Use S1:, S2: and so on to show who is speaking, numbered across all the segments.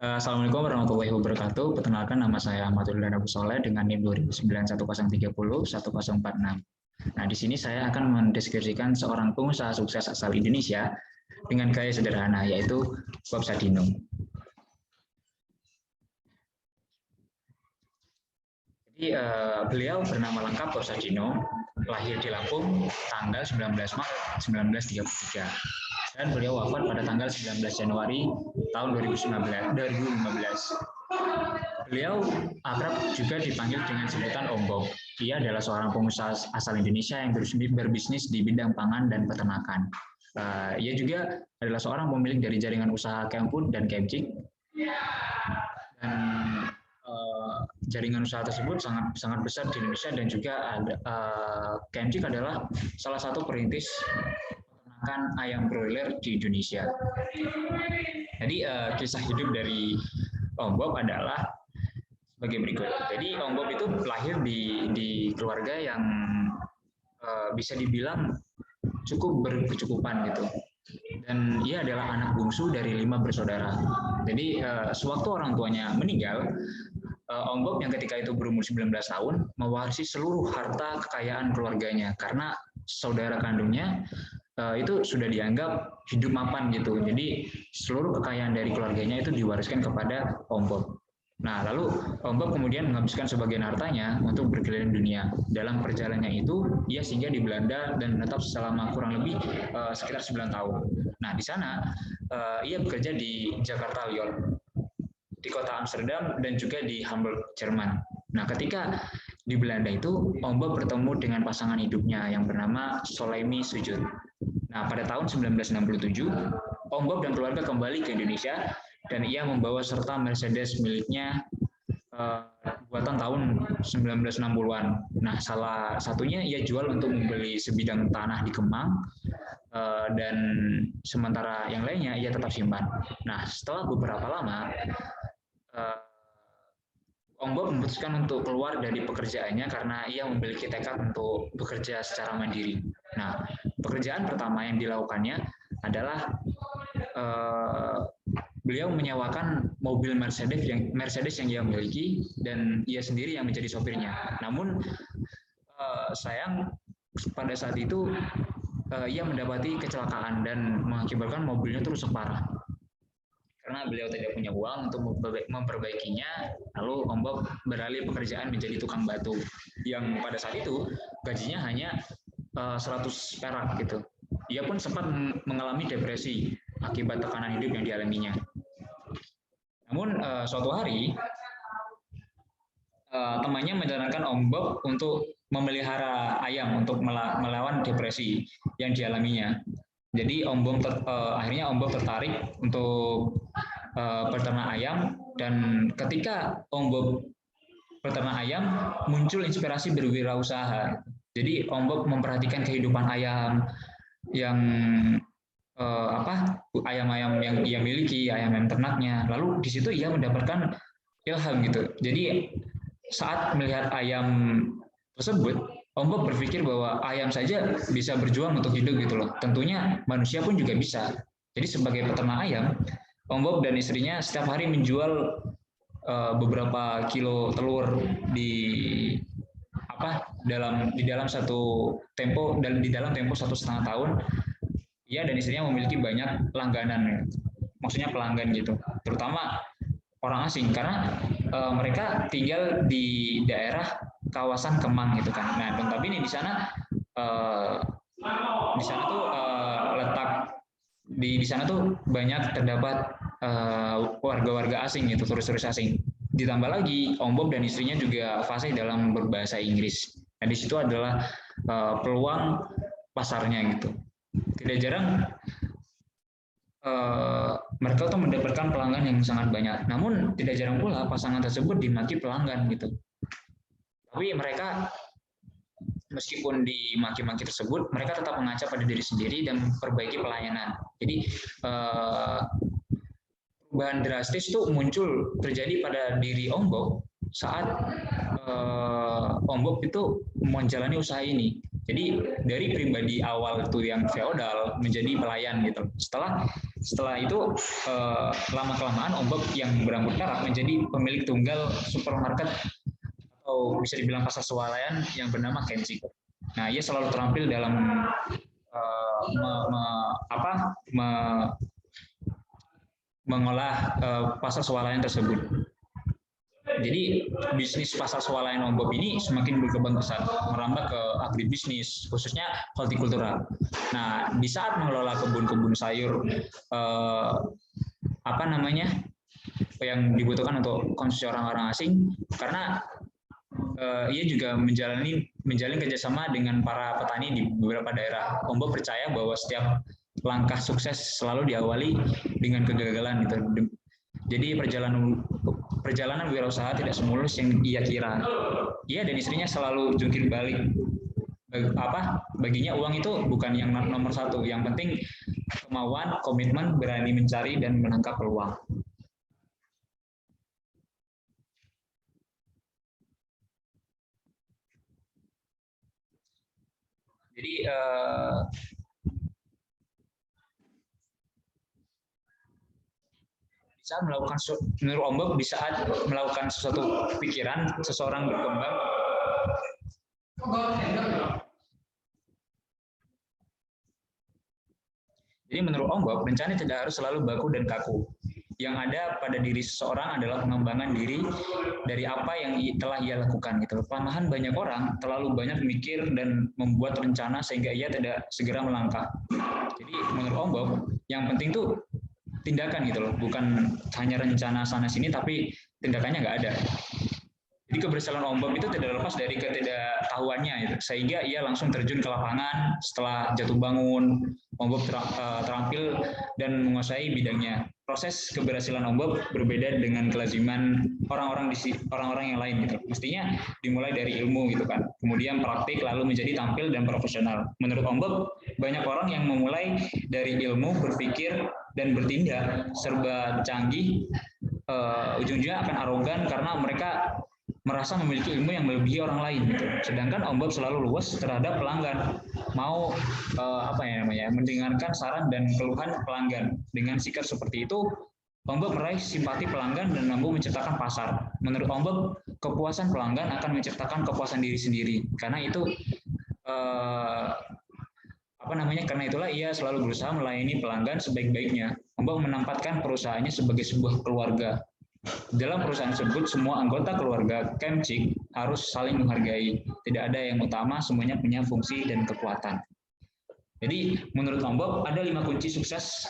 S1: Assalamualaikum warahmatullahi wabarakatuh. Perkenalkan nama saya Ahmadul Dana Soleh dengan NIM 200910301046. Nah, di sini saya akan mendeskripsikan seorang pengusaha sukses asal Indonesia dengan gaya sederhana, yaitu Bob Sadino. Jadi, beliau bernama lengkap Bob Sadino, lahir di Lampung tanggal 19 Maret 1933. Dan beliau wafat pada tanggal 19 Januari tahun 2015. Beliau akrab juga dipanggil dengan sebutan Om Bob. Ia adalah seorang pengusaha asal Indonesia yang berbisnis di bidang pangan dan peternakan. Ia juga adalah seorang pemilik dari jaringan usaha Kemfood dan Kemcik. Dan jaringan usaha tersebut sangat besar di Indonesia, dan juga Kemcik adalah salah satu perintis peternakan ayam broiler di Indonesia. Jadi kisah hidup dari Om Bob adalah sebagai berikut. Jadi Om Bob itu lahir di keluarga yang bisa dibilang cukup berkecukupan gitu. Dan ia adalah anak bungsu dari 5 bersaudara. Jadi sewaktu orang tuanya meninggal, Om Bob yang ketika itu berumur 19 tahun mewarisi seluruh harta kekayaan keluarganya karena saudara kandungnya itu sudah dianggap hidup mapan gitu. Jadi seluruh kekayaan dari keluarganya itu diwariskan kepada Om Bob. Nah, lalu Om Bob kemudian menghabiskan sebagian hartanya untuk berkeliling dunia. Dalam perjalanannya itu, ia singgah di Belanda dan menetap selama kurang lebih sekitar 9 tahun. Nah, di sana ia bekerja di Jakarta, Lyon, di kota Amsterdam, dan juga di Hamburg, Jerman. Nah, ketika di Belanda itu, Om Bob bertemu dengan pasangan hidupnya yang bernama Soleimi Sujud. Nah, pada tahun 1967, Om Bob dan keluarga kembali ke Indonesia, dan ia membawa serta Mercedes miliknya buatan tahun 1960-an. Nah, salah satunya ia jual untuk membeli sebidang tanah di Kemang, dan sementara yang lainnya ia tetap simpan. Nah, setelah beberapa lama, Om Bob memutuskan untuk keluar dari pekerjaannya karena ia memiliki tekad untuk bekerja secara mandiri. Nah, pekerjaan pertama yang dilakukannya adalah beliau menyewakan mobil Mercedes yang ia miliki, dan ia sendiri yang menjadi sopirnya. Namun sayang pada saat itu ia mendapati kecelakaan dan mengakibatkan mobilnya itu rusak parah. Karena beliau tidak punya uang untuk memperbaikinya, lalu Om Bob beralih pekerjaan menjadi tukang batu, yang pada saat itu gajinya hanya 100 perak gitu. Ia pun sempat mengalami depresi akibat tekanan hidup yang dialaminya. Namun suatu hari temannya menyarankan Om Bob untuk memelihara ayam untuk melawan depresi yang dialaminya. Jadi akhirnya Om Bob tertarik untuk peternak ayam, dan ketika Om Bob peternak ayam muncul inspirasi berwirausaha. Jadi Om Bob memperhatikan kehidupan ayam yang ayam-ayam yang ia miliki, ayam-ayam ternaknya. Lalu di situ ia mendapatkan ilham gitu. Jadi saat melihat ayam tersebut, Om Bob berpikir bahwa ayam saja bisa berjuang untuk hidup gitu loh. Tentunya manusia pun juga bisa. Jadi sebagai peternak ayam, Om Bob dan istrinya setiap hari menjual beberapa kilo telur di dalam tempo 1,5 tahun. Ia dan istrinya memiliki banyak langganan, maksudnya pelanggan gitu, terutama orang asing karena mereka tinggal di daerah kawasan Kemang gitu kan. Nah, tapi ini di sana di sana tuh banyak terdapat warga-warga asing gitu, turis-turis asing. Ditambah lagi Om Bob dan istrinya juga fasih dalam berbahasa Inggris. Nah, di situ adalah peluang pasarnya gitu. Tidak jarang mereka tuh mendapatkan pelanggan yang sangat banyak. Namun tidak jarang pula pasangan tersebut dimaki pelanggan gitu. Tapi mereka meskipun dimaki-maki tersebut, mereka tetap mengaca pada diri sendiri dan memperbaiki pelayanan. Jadi perubahan drastis itu muncul terjadi pada diri Om Bob saat Om Bob itu menjalani usaha ini. Jadi dari pribadi awal itu yang feodal menjadi pelayan gitu. Setelah Setelah itu lama-kelamaan Ombak yang berambut perak menjadi pemilik tunggal supermarket atau bisa dibilang pasar swalayan yang bernama Kenchik. Nah, ia selalu terampil dalam mengolah pasar swalayan tersebut. Jadi bisnis pasar swalayan Lombok ini semakin berkembang pesat, merambah ke agribisnis, khususnya hortikultura. Nah, di saat mengelola kebun-kebun sayur, yang dibutuhkan untuk konsumsi orang-orang asing, karena ia juga menjalin kerjasama dengan para petani di beberapa daerah. Lombok percaya bahwa setiap langkah sukses selalu diawali dengan kegagalan gitu. Jadi perjalanan wirausaha tidak semulus yang ia kira. Ia dan istrinya selalu jungkir balik. Baginya uang itu bukan yang nomor satu. Yang penting kemauan, komitmen, berani mencari dan menangkap peluang. Jadi saat melakukan menurut Ombak di saat melakukan sesuatu pikiran seseorang berkembang. Jadi menurut Ombak rencana tidak harus selalu baku dan kaku. Yang ada pada diri seseorang adalah pengembangan diri dari apa yang telah ia lakukan. Gitu. Perlahan banyak orang terlalu banyak mikir dan membuat rencana sehingga ia tidak segera melangkah. Jadi menurut Ombak yang penting tuh tindakan gitu loh, bukan hanya rencana sana sini tapi tindakannya nggak ada. Jadi keberhasilan Ombak itu tidak lepas dari ketidaktahuannya gitu. Sehingga ia langsung terjun ke lapangan setelah jatuh bangun. Ombak terampil dan menguasai bidangnya. Proses keberhasilan Ombak berbeda dengan kelaziman orang-orang yang lain gitu. Mestinya dimulai dari ilmu gitu kan. Kemudian praktik lalu menjadi tampil dan profesional. Menurut Ombak banyak orang yang memulai dari ilmu, berpikir dan bertindak serba canggih, ujung-ujungnya akan arogan karena mereka merasa memiliki ilmu yang melebihi orang lain gitu. Sedangkan Ombak selalu luas terhadap pelanggan, mau mendengarkan saran dan keluhan pelanggan. Dengan sikap seperti itu Ombak meraih simpati pelanggan dan mampu menciptakan pasar. Menurut Ombak kepuasan pelanggan akan menciptakan kepuasan diri sendiri, karena itu karena itulah ia selalu berusaha melayani pelanggan sebaik-baiknya. Ombak menempatkan perusahaannya sebagai sebuah keluarga. Dalam perusahaan tersebut, semua anggota keluarga Kenchik harus saling menghargai. Tidak ada yang utama, semuanya punya fungsi dan kekuatan. Jadi, menurut Ombak, ada 5 kunci sukses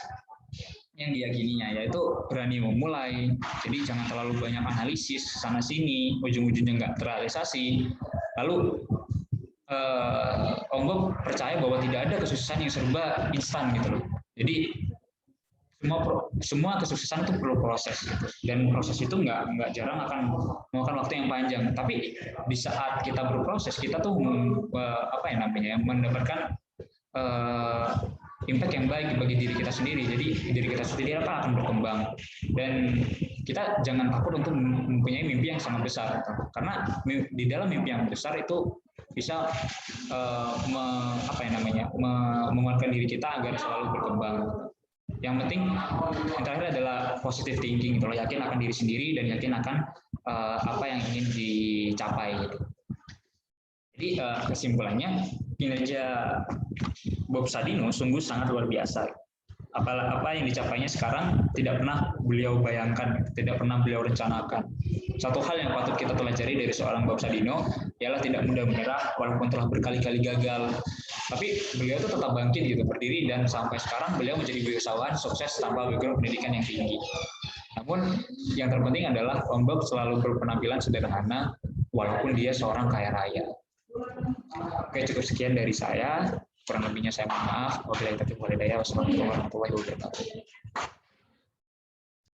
S1: yang diyakininya, yaitu berani memulai. Jadi, jangan terlalu banyak analisis sana-sini, ujung-ujungnya nggak terrealisasi. Lalu, Ombak percaya bahwa tidak ada kesuksesan yang serba instan gitu loh. Jadi semua kesuksesan itu perlu proses gitu. Dan proses itu nggak jarang akan memakan waktu yang panjang. Tapi di saat kita berproses kita tuh mendapatkan impact yang baik bagi diri kita sendiri. Jadi diri kita sendiri akan berkembang. Dan kita jangan takut untuk mempunyai mimpi yang sangat besar gitu. Karena di dalam mimpi yang besar itu bisa menguatkan diri kita agar selalu berkembang. Yang penting yang terakhir adalah positive thinking, gitu. Yakin akan diri sendiri dan yakin akan apa yang ingin dicapai. Gitu. Jadi kesimpulannya kinerja Bob Sadino sungguh sangat luar biasa. Apa yang dicapainya sekarang tidak pernah beliau bayangkan, tidak pernah beliau rencanakan. Satu hal yang patut kita pelajari dari seorang Bob Sadino ialah tidak mudah menyerah walaupun telah berkali-kali gagal. Tapi beliau itu tetap bangkit gitu, berdiri, dan sampai sekarang beliau menjadi wirausahawan sukses tanpa background pendidikan yang tinggi. Namun yang terpenting adalah Bob selalu berpenampilan sederhana walaupun dia seorang kaya raya. Oke, cukup sekian dari saya. Kurang lebihnya saya mohon maaf. Wabillahi taufiq wal hidayah. Wassalamualaikum warahmatullahi wabarakatuh.